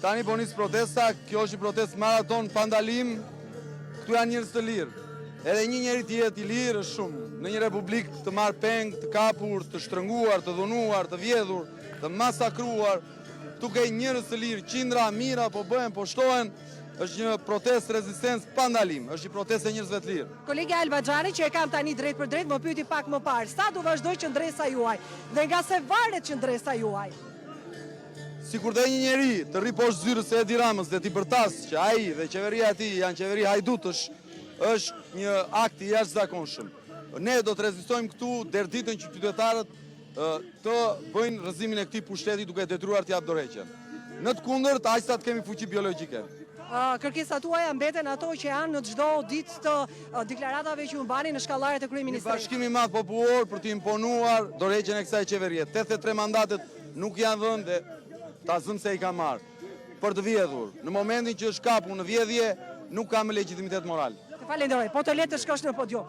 Tani po nis protesta, kjo është një protest maraton pa ndalim, këtu janë njerëz të lirë. Edhe një njeri të jetë i lirë është shumë. Në një republikë të marrë peng, të kapur, të shtrënguar, të dhunuar, të vjedhur, të masakruar, këtu ka njerëz të lirë, qindra, mira, po bëhen, po shtohen, është një protest rezistencë pa ndalim, është një protest e njerëzve të lirë. Kolegja Albaxhani, që e kam tani drejt për drejt, më pyeti pak më parë, sa do vazhdoj qëndresa juaj dhe nga se varet qëndresa juaj? Sikur dhe një njeri të rri poshtë zyrës e Edi Ramës dhe t'i bërtas që ai dhe qeveria e tij janë qeveri hajdutësh, është një akt i jashtëzakonshëm. Ne do të rezistojmë këtu deri ditën që qytetarët të bëjnë rrëzimin e këtij pushteti duke detyruar t'i jap dorëheqjen. Në të kundërt, aq sa të kemi fuqi biologjike. Kërkesat tuaja mbeten ato që janë në çdo ditë të deklaratave që u mbani në shkallaret e kryeministerit. Një bashkim i madh popullor për të imponuar dorëheqjen e kësaj qeverie. 83 mandatet nuk janë dhënë dhe ta zëm se i ka marrë për të vjedhur. Në momentin që është kapur në vjedhje, nuk ka më legjitimitet moral. Falenderoj, po të le të shkosh në podium.